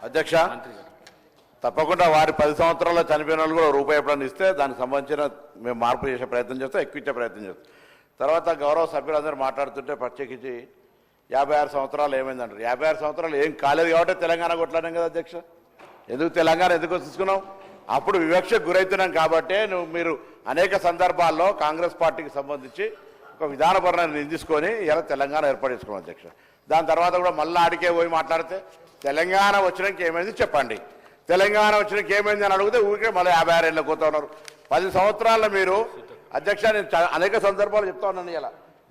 అధ్యక్ష తప్పకుండా వారి 10 సంవత్సరాల్లో చనిపోయిన వాళ్ళు కూడా రూపాయి ఎప్పుడన్నా ఇస్తే దానికి సంబంధించిన మేము మార్పు చేసే ప్రయత్నం చేస్తాం, ఎక్కువ ఇచ్చే ప్రయత్నం చేస్తాం. తర్వాత గౌరవ సభ్యులందరూ మాట్లాడుతుంటే ప్రత్యేకించి 56 సంవత్సరాలు ఏమైందంటారు. 56 సంవత్సరాలు ఏం కాలేదు కాబట్టి తెలంగాణ కొట్లాడాం కదా అధ్యక్ష. ఎందుకు తెలంగాణ ఎందుకు తీసుకున్నాం? అప్పుడు వివక్షకు గురవుతున్నాం కాబట్టే మీరు అనేక సందర్భాల్లో కాంగ్రెస్ పార్టీకి సంబంధించి ఒక విధానపరమైన తీసుకొని ఇలా తెలంగాణ ఏర్పాటు చేసుకున్నాం అధ్యక్ష. దాని తర్వాత కూడా మళ్ళీ ఆడికే పోయి మాట్లాడితే తెలంగాణ వచ్చినాక ఏమైంది చెప్పండి, తెలంగాణ వచ్చినాక ఏమైంది అని అడిగితే ఊరికే మళ్ళీ 56 ఏళ్ళకి పోతా ఉన్నారు. 10 సంవత్సరాల్లో మీరు అధ్యక్ష నేను అనేక సందర్భాలు చెప్తా ఉన్నాను. ఇలా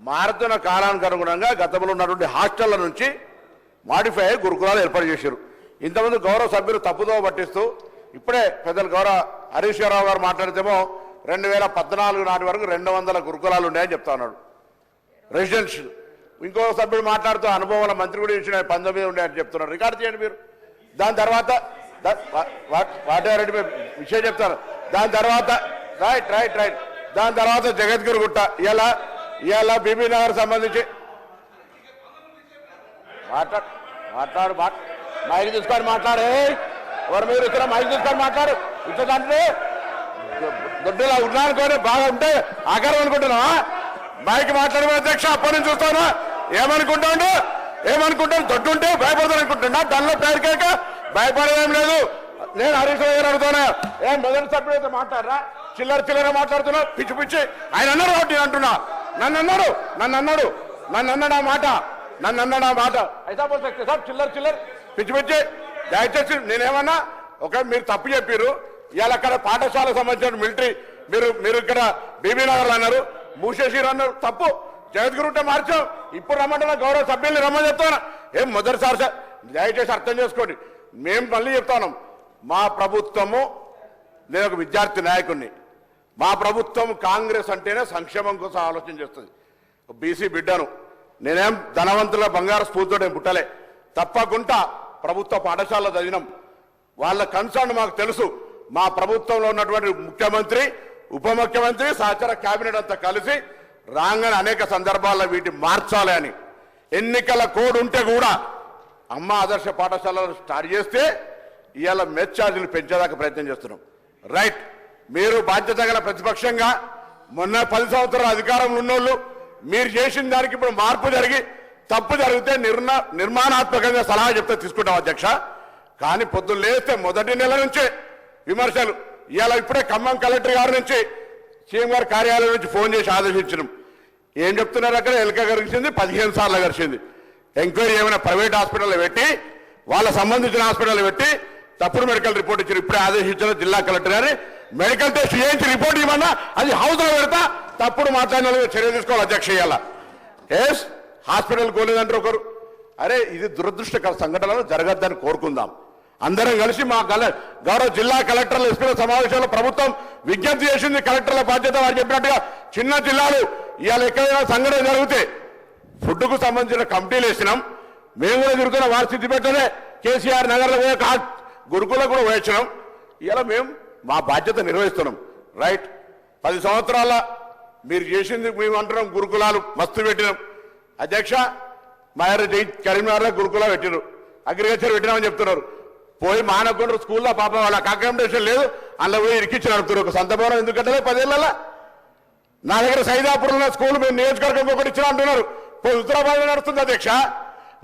మారుతున్న కాలానికి అనుగుణంగా గతంలో ఉన్నటువంటి హాస్టళ్ల నుంచి మాడిఫై అయ్యి గురుకులాలు ఏర్పాటు చేశారు. ఇంతమంది గౌరవ సభ్యులు తప్పుదో పట్టిస్తూ ఇప్పుడే పెద్దలు గౌరవ హరీష్ రావు గారు మాట్లాడితేమో 2014 నాటి వరకు 200 గురుకులాలు ఉన్నాయని చెప్తా ఉన్నాడు రెసిడెన్షియల్. ఇంకో సభ్యుడు మాట్లాడుతూ అనుభవంలో మంత్రి కూడా ఇచ్చిన 19 ఉన్నాయని చెప్తున్నారు. రికార్డు చేయండి మీరు. దాని తర్వాత వాటారెడ్డి విషయం చెప్తారు. దాని తర్వాత రైట్ దాని తర్వాత జగద్గిరి గుట్ట ఇలా బీబీ నగర్ సంబంధించి మాట్లాడు మైక్ తీసుకొని మాట్లాడే ఎవరు మీరు ఇక్కడ మైక్ తీసుకొని మాట్లాడు. ఇట్లా అంటే దొడ్డులా ఉన్నానుకొని బాగా ఉంటే ఆకారం అనుకుంటున్నావా? మైక్ మాట్లాడమే అధ్యక్ష. అప్పటి నుంచి చూస్తాను ఏమనుకుంటాను దొడ్డు ఉంటే భయపడతాను అనుకుంటున్నా. దానిలో పేరుకేక భయపడేదేం లేదు. నేను హరీష్ రావు గారు అడుగుతున్నా, ఏం మొదటి సభ్యుడు అయితే మాట్లాడరా? చిల్లర మాట్లాడుతున్నా పిచ్చి ఆయన అన్నారు కాబట్టి నేను అంటున్నా. నన్ను అన్నాడు ఆ మాట అయితే పోతే సార్ చిల్లర పిచ్చి దయచేసి నేనేమన్నా మీరు తప్పు చెప్పారు. ఇవాళ అక్కడ పాఠశాలకు సంబంధించిన మిలిటరీ మీరు ఇక్కడ బీబీ నగర్లో అన్నారు, మూసేసిరు అన్నారు. తప్పు. జగద్గిరి ఉంటే మార్చాం. ఇప్పుడు రమ్మంటున్నా గౌరవ సభ్యుల్ని రమ్మని చెప్తాను. ఏం మొదటిసారి సార్ దయచేసి అర్థం చేసుకోండి. మేము మళ్ళీ చెప్తాను, మా ప్రభుత్వము, నేను ఒక విద్యార్థి నాయకుడిని, మా ప్రభుత్వం కాంగ్రెస్ అంటేనే సంక్షేమం కోసం ఆలోచన చేస్తుంది. బీసీ బిడ్డను నేనేం ధనవంతుల బంగారు స్ఫూర్తితో నేను పుట్టలే. తప్పకుండా ప్రభుత్వ పాఠశాలలో చదివినాం. వాళ్ళ కన్సర్న్ మాకు తెలుసు. మా ప్రభుత్వంలో ఉన్నటువంటి ముఖ్యమంత్రి, ఉప ముఖ్యమంత్రి, సహచర కేబినెట్ అంతా కలిసి రాగానే అనేక సందర్భాల్లో వీటిని మార్చాలి అని ఎన్నికల కోడ్ ఉంటే కూడా అమ్మ ఆదర్శ పాఠశాలలో స్టార్ట్ చేస్తే ఇవాళ మెస్ ఛార్జీలు పెంచేదాకా ప్రయత్నం చేస్తున్నాం. రైట్. మీరు బాధ్యత గల ప్రతిపక్షంగా మొన్న 10 సంవత్సరాల అధికారంలో ఉన్నోళ్ళు మీరు చేసిన దానికి ఇప్పుడు మార్పు జరిగి తప్పు జరిగితే నిర్మాణాత్మకంగా సలహా చెప్తే తీసుకుంటాం అధ్యక్ష. కానీ పొద్దున్న లేస్తే మొదటి నెల నుంచే విమర్శలు. ఇవాళ ఇప్పుడే ఖమ్మం కలెక్టర్ గారి నుంచి సీఎం గారి కార్యాలయం నుంచి ఫోన్ చేసి ఆదేశించడం. ఏం చెప్తున్నారు అక్కడ? ఎలక గరిచింది 15 సార్లు గరిచింది. ఎంక్వైరీ ఏమైనా ప్రైవేట్ హాస్పిటల్లో పెట్టి వాళ్ళ సంబంధించిన హాస్పిటల్లో పెట్టి తప్పుడు మెడికల్ రిపోర్ట్ ఇచ్చారు. ఇప్పుడే ఆదేశించిన జిల్లా కలెక్టర్ గారి మెడికల్ టెస్ట్ చేయించి రిపోర్ట్ ఇవ్వమన్నా అది హౌస్లో పెడతా తప్పుడు మాట్లాడిన చర్య తీసుకోవాలి అధ్యక్ష. ఇవ్వాల హాస్పిటల్ కోలేదంటారు ఒకరు. అరే ఇది దురదృష్టకర సంఘటనలు జరగద్దని కోరుకుందాం. అందరం కలిసి మా గౌరవ జిల్లా కలెక్టర్ల ఎస్పీల సమావేశంలో ప్రభుత్వం విజ్ఞప్తి చేసింది. కలెక్టర్ల బాధ్యత వారు చెప్పినట్టుగా చిన్న జిల్లాలు ఇవాళ ఎక్కడైనా సంఘటన జరిగితే ఫుడ్కు సంబంధించిన కమిటీలు వేసినాం. మేము కూడా తిరుగుతున్న వారి సిద్దిపేటనే కేసీఆర్ నగర్లో పోయే గురుకులకు కూడా పోయించినాం. ఇలా మేము మా బాధ్యత నిర్వహిస్తున్నాం. రైట్. 10 సంవత్సరాల మీరు చేసింది మేము అంటున్నాం. గురుకులాలు మస్తు పెట్టినాం అధ్యక్ష. మా కరీంనగర్లో గురుకులా పెట్టినారు, అగ్రికల్చర్ పెట్టినామని చెప్తున్నారు. పోయి మానకొండ స్కూల్లో పాపం వాళ్ళకి అకామిడేషన్ లేదు, అందులో పోయి ఇరికిచ్చి నడుపుతున్నారు. ఒక సంత భవనం ఎందుకంటే 10 ఏళ్ళ నా దగ్గర సైదాపూర్లో స్కూల్ మేము నియోజకవర్గం ఒకటి ఇచ్చినా అంటున్నారు. పోయి హుజరాబాద్ నడుస్తుంది అధ్యక్ష.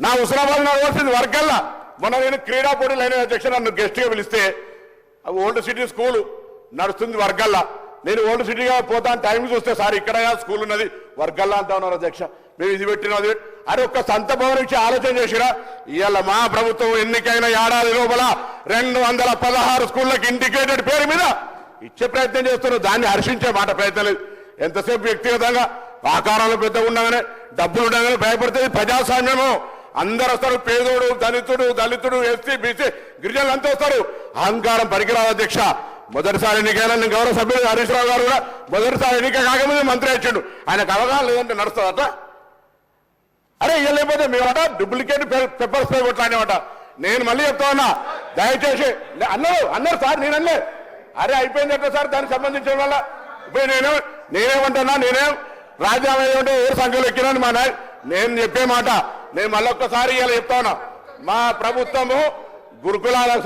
నా హుజరాబాద్ నడవలసింది వర్గల్లా. మొన్న నేను క్రీడా పోటీలు అయిన అధ్యక్ష నన్ను గెస్ట్గా పిలిస్తే ఓల్డ్ సిటీ స్కూల్ నడుస్తుంది వర్గల్లా. నేను ఓల్డ్ సిటీగా పోతాను టైం చూస్తే సార్ ఇక్కడ స్కూల్ ఉన్నది వర్గల్లా అంటా ఉన్నారు అధ్యక్ష. మేము ఇది పెట్టినా అది అరే ఒక్క సంత భవనం ఇచ్చి ఆలోచన చేసిరా. ఇవాళ మా ప్రభుత్వం ఎన్నికైన ఏడాది లోపల 216 స్కూళ్ళకి ఇంటిగ్రేటెడ్ పేరు మీద ఇచ్చే ప్రయత్నం చేస్తున్నారు. దాన్ని హర్షించే మాట ప్రయత్నం లేదు. ఎంతసేపు వ్యక్తిగతంగా ఆకారాలు పెద్దగా ఉండగానే డబ్బులు ఉండగానే భయపడుతుంది. ప్రజాస్వామ్యము అందరు వస్తారు. పేదోడు, దళితుడు, ఎస్సీ, బీసీ, గిరిజనులు అంతా వస్తారు. అహంకారం పనికిరాదు అధ్యక్ష. మొదటిసారి ఎన్నికైనా గౌరవ సభ్యులు హరీష్ రావు గారు కూడా మొదటిసారి ఎన్నిక కాకముందే మంత్రి వచ్చిండు. ఆయనకు అవగాహన లేదంటే నడుస్తుందట. అరే ఇక లేకపోతే మేమట డూప్లికేట్ పెప్పర్ స్ప్రే కొట్లాడినమాట. నేను మళ్ళీ చెప్తా ఉన్నా, దయచేసి అన్నారు సార్. నేను అనలే. అరే అయిపోయిందట సార్ దానికి సంబంధించిన వల్ల. ఇప్పుడు నేనేమంటున్నా, నేనేం రాజ్యాంగం ఏమంటే ఏ సంఖ్యలో ఎక్కినాను మా నేను చెప్పే మాట నేను మళ్ళొక్కసారి ఇలా చెప్తా ఉన్నా. మా ప్రభుత్వము గురుకులాలకు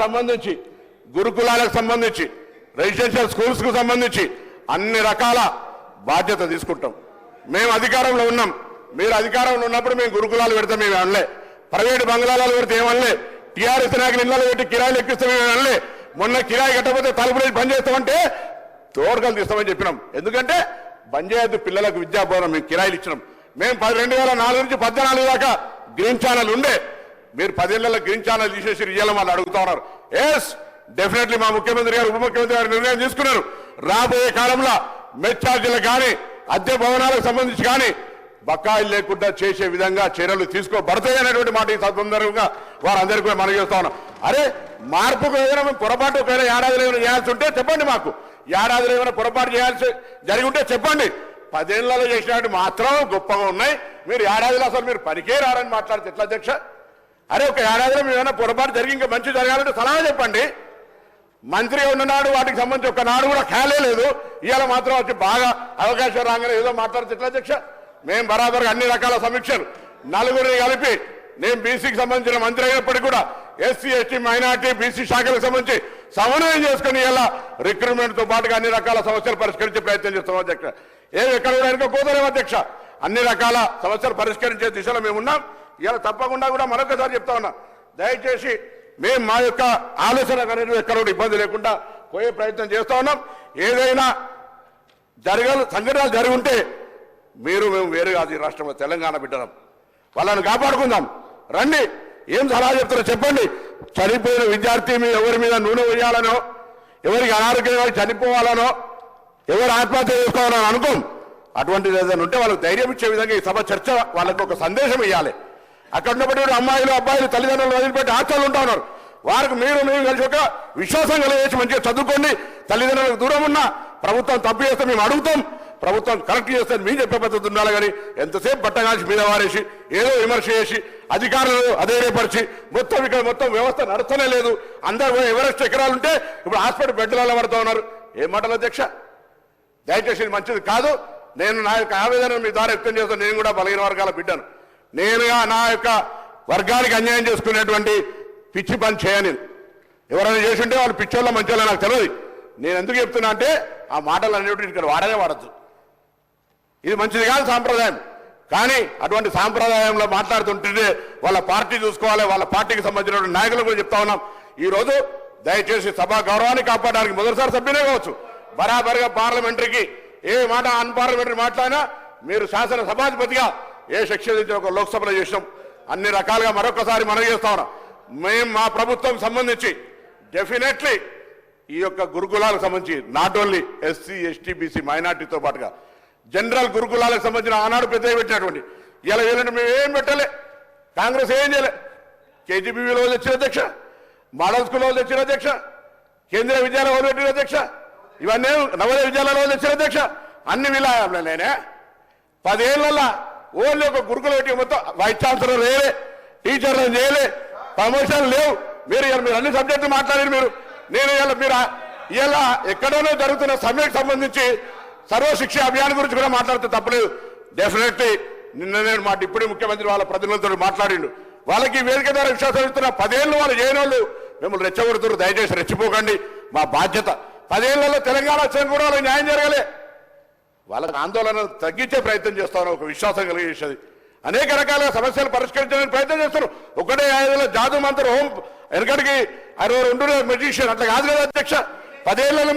సంబంధించి రెసిడెన్షియల్ స్కూల్స్కు సంబంధించి అన్ని రకాల బాధ్యత తీసుకుంటాం. మేము అధికారంలో ఉన్నాం, మీరు అధికారంలో ఉన్నప్పుడు మేము గురుకులాలు పెడతాం, మేము అనలే. ప్రైవేటు బంగ్లాలు పెడితే ఏమనలే. టీఆర్ఎస్ నాయకులు ఇళ్లలో పెట్టి కిరాయిలు ఎక్కిస్తాం, మేము అనలే. మొన్న కిరాయి కట్టకపోతే తలుపులు బంద్ చేస్తామంటే తోడుకలు తీస్తామని చెప్పినాం. ఎందుకంటే బంద్ చేయొద్దు, పిల్లలకు విద్యాబోధన మేము కిరాయిలు ఇచ్చినాం. మేము 2004 నుంచి 14 దాకా గ్రీన్ ఛానల్ ఉండే, మీరు 10 ఏళ్లలో గ్రీన్ ఛానల్ తీసేసి ఇయ్యాలని వాళ్ళు అడుగుతా ఉన్నారు. ఎస్, డెఫినెట్లీ మా ముఖ్యమంత్రి గారు, ఉప ముఖ్యమంత్రి గారు నిర్ణయం తీసుకున్నారు. రాబోయే కాలంలో మెస్ ఛార్జీలకు కానీ, అద్దె భవనాలకు సంబంధించి కానీ బకాయిలు లేకుండా చేసే విధంగా చర్యలు తీసుకోబడతాయి అనేటువంటి మాట ఈ సందర్భంగా వారందరికీ కూడా మనం చేస్తా ఉన్నాం. అరే, మార్పుకు ఏదైనా పొరపాటు ఒకవేళ ఏడాదిలో ఏమైనా చేయాల్సి ఉంటే చెప్పండి, మాకు ఏడాదిలో ఏమైనా పొరపాటు చేయాల్సి జరిగి ఉంటే చెప్పండి. 10 ఏళ్లలో చేసినట్టు మాత్రం గొప్పగా ఉన్నాయి, మీరు ఏడాదిలో అసలు మీరు పనికే రారని మాట్లాడితే ఎట్లా అధ్యక్ష? అరే, ఒక ఏడాదిలో మీరు ఏమైనా పొరపాటు జరిగి ఇంకా మంచి జరగాలంటే సలహా చెప్పండి. మంత్రిగా ఉన్ననాడు వాటికి సంబంధించి ఒక నాడు కూడా ఖాళీ లేదు, ఇవాళ మాత్రం వచ్చి బాగా అవకాశం రాగానే ఏదో మాట్లాడితే ఎట్లా అధ్యక్ష? మేము బరాబర్గా అన్ని రకాల సమీక్షలు నలుగురిని కలిపి, నేను బీసీకి సంబంధించిన మంత్రి అయినప్పటికీ కూడా ఎస్సీ ఎస్టీ మైనార్టీ బీసీ శాఖలకు సంబంధించి సమన్వయం చేసుకుని ఇలా రిక్రూట్మెంట్తో పాటుగా అన్ని రకాల సమస్యలు పరిష్కరించే ప్రయత్నం చేస్తాం అధ్యక్ష. ఎక్కడ కూడా వెనుక పోతలేము అధ్యక్ష. అన్ని రకాల సమస్యలు పరిష్కరించే దిశలో మేము ఉన్నాం. ఇలా తప్పకుండా కూడా మరొకసారి చెప్తా ఉన్నా, దయచేసి మేము మా యొక్క ఆలోచన అనేది ఎక్కడ కూడా ఇబ్బంది లేకుండా పోయే ప్రయత్నం చేస్తా ఉన్నాం. ఏదైనా సంఘటనలు జరిగి ఉంటే మీరు మేము వేరు కాదు, ఈ రాష్ట్రంలో తెలంగాణ బిడ్డలం, వాళ్ళని కాపాడుకుందాం. రండి, ఏం సలహా చెప్తారో చెప్పండి. చనిపోయిన విద్యార్థి మీద ఎవరి మీద నూనె వేయాలనో, ఎవరికి అనారోగ్యంగా చనిపోవాలనో, ఎవరు ఆత్మహత్య చేసుకోవాలని అనుకోం. అటువంటిది ఏదైనా ఉంటే వాళ్ళకి ధైర్యం ఇచ్చే విధంగా ఈ సభ చర్చ వాళ్ళకు ఒక సందేశం ఇవ్వాలి. అక్కడ ఉన్నప్పటికీ అమ్మాయిలు అబ్బాయిలు తల్లిదండ్రులు వదిలిపెట్టి హాస్టల్ ఉంటా ఉన్నారు. వారికి మీరు కలిసి ఒక విశ్వాసం కలిగేసి మంచిగా చదువుకోండి. తల్లిదండ్రులకు దూరం ఉన్నా ప్రభుత్వం తప్పు చేస్తే మేము అడుగుతాం, ప్రభుత్వం కరెక్ట్ చేస్తే మేము చెప్పే పద్ధతి ఉండాలి. కానీ ఎంతసేపు బట్టగాల్చి మీద వారేసి ఏదో విమర్శ చేసి అధికారులు అధైర్యపరిచి మొత్తం వ్యవస్థ నడుస్తూనే లేదు. అందరూ ఎవరెస్ట్ ఎకరాలు ఉంటే ఇప్పుడు హాస్పిటల్ బెడ్లలో పడుతూ ఉన్నారు. ఏం మాటలు అధ్యక్ష? దయచేసి మంచిది కాదు. నేను నా యొక్క ఆవేదన మీ ద్వారా వ్యక్తం చేస్తాను. నేను కూడా బలహీన వర్గాల బిడ్డను. నేనుగా నా యొక్క వర్గానికి అన్యాయం చేసుకునేటువంటి పిచ్చి పని చేయని. ఎవరైనా చేసి ఉంటే వాళ్ళు పిచ్చోళ్ళ మంచోళ్ళ నాకు తెలియదు. నేను ఎందుకు చెప్తున్నా అంటే ఆ మాటలు అనేవి ఇక్కడ వాడనే వాడద్దు. ఇది మంచిది కాదు సాంప్రదాయం. కానీ అటువంటి సాంప్రదాయంలో మాట్లాడుతుంటే వాళ్ళ పార్టీ చూసుకోవాలి. వాళ్ళ పార్టీకి సంబంధించిన నాయకులు కూడా చెప్తా ఉన్నాం. ఈరోజు దయచేసి సభా గౌరవాన్ని కాపాడడానికి మొదటిసారి సభ్యునే కావచ్చు, బరాబర్గా పార్లమెంటరీకి ఏ మాట అన్పార్లమెంటరీ మాట్లాడినా మీరు శాసన సభాధిపతిగా ఏ శిక్ష ఒక లోక్సభలో చేసినాం. అన్ని రకాలుగా మరొకసారి మనం చేస్తా ఉన్నాం. మేము మా ప్రభుత్వం సంబంధించి డెఫినెట్లీ ఈ యొక్క గురుకులాలకు సంబంధించి not only SC ST BC మైనార్టీతో పాటుగా జనరల్ గురుకులాలకు సంబంధించిన ఆనాడు పెద్ద పెట్టినటువంటి ఇలా వీళ్ళని మేము ఏం పెట్టలే, కాంగ్రెస్ ఏం చేయలే. కేజీబీవీలో తెచ్చిన అధ్యక్ష, మోడల్ స్కూల్లో తెచ్చిన అధ్యక్ష, కేంద్రీయ విద్యాలయంలో పెట్టిన అధ్యక్ష, ఇవన్నీ నవోదయ విద్యాలయంలో తెచ్చిన అధ్యక్ష. అన్ని విలాయంలో నేనే 10 ఏళ్లలో ఓన్లీ ఒక గురుకులు పెట్టి మొత్తం వైస్ ఛాన్సలర్ లేలే, టీచర్లు చేయలే, ప్రమోషన్లు లేవు. మీరు అన్ని సబ్జెక్టులు మాట్లాడారు. నేను ఇలా ఎక్కడైనా జరుగుతున్న సమ్మెకు సంబంధించి సర్వశిక్ష అభియాన్ గురించి కూడా మాట్లాడితే తప్పలేదు. డెఫినెట్లీ నిన్న నేను మా డిప్యూటీ ముఖ్యమంత్రి వాళ్ళ ప్రతినిధులతో మాట్లాడిండు. వాళ్ళకి వేదిక ద్వారా విశ్వాసం ఇస్తున్న 10 ఏళ్ళు వాళ్ళు చేయని వాళ్ళు మిమ్మల్ని రెచ్చగొడుతున్నారు. దయచేసి రెచ్చిపోకండి, మా బాధ్యత. 10 ఏళ్లలో తెలంగాణ వచ్చాను కూడా వాళ్ళకి న్యాయం జరగలే. వాళ్ళకి ఆందోళన తగ్గించే ప్రయత్నం చేస్తాను, ఒక విశ్వాసం కలిగేసేది. అనేక రకాల సమస్యలు పరిష్కరించడానికి ప్రయత్నం చేస్తారు. ఒకటే 5 జాదు మంత్రి హోం వెనకడికి 62 మెజిషియన్ అట్లా కాదు కదా అధ్యక్ష. 10 ఏళ్లలో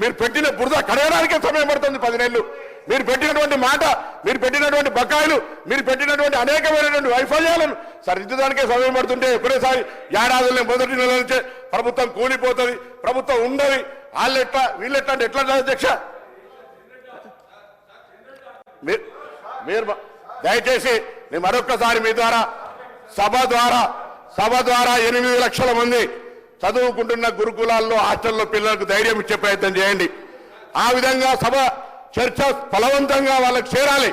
మీరు పెట్టిన బురద కడగడానికే సమయం పడుతుంది. 10 నెలలు మీరు పెట్టినటువంటి మాట, మీరు పెట్టినటువంటి బకాయిలు, మీరు పెట్టినటువంటి అనేకమైనటువంటి వైఫల్యాలను సరిదిద్దడానికే సమయం పడుతుంటే ఒకటేసారి ఏడాదిలో మొదటి నెల నుంచే ప్రభుత్వం కూలిపోతుంది, ప్రభుత్వం ఉండదు, వాళ్ళెట్లా వీళ్ళెట్లా అంటే ఎట్లా అధ్యక్ష? మీరు దయచేసి నేను మరొక్కసారి మీ ద్వారా సభ ద్వారా 8 లక్షల మంది చదువుకుంటున్న గురుకులాల్లో హాస్టల్లో పిల్లలకు ధైర్యం ఇచ్చే ప్రయత్నం చేయండి. ఆ విధంగా సభ చర్చ ఫలవంతంగా వాళ్ళకి చేరాలి.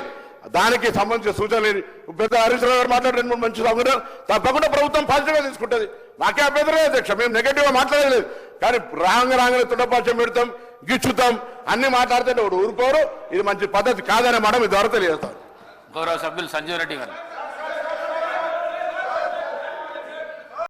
దానికి సంబంధించిన సూచనలు పెద్ద హరీష్ రావు గారు మాట్లాడే మంచి సంఘటన తప్పకుండా ప్రభుత్వం పాజిటివ్గా తీసుకుంటుంది. నాకే అభ్యంతరం లేదు అధ్యక్ష, మేము నెగటివ్గా మాట్లాడలేదు. కానీ రాగానే తుండపాచం పెడతాం, గిచ్చుతాం, అన్ని మాట్లాడితే ఊరుకోరు. ఇది మంచి పద్ధతి కాదనే మాట మీ ద్వారా తెలియజేస్తాం. గౌరవ సభ్యులు సంజీవ్ రెడ్డి గారు.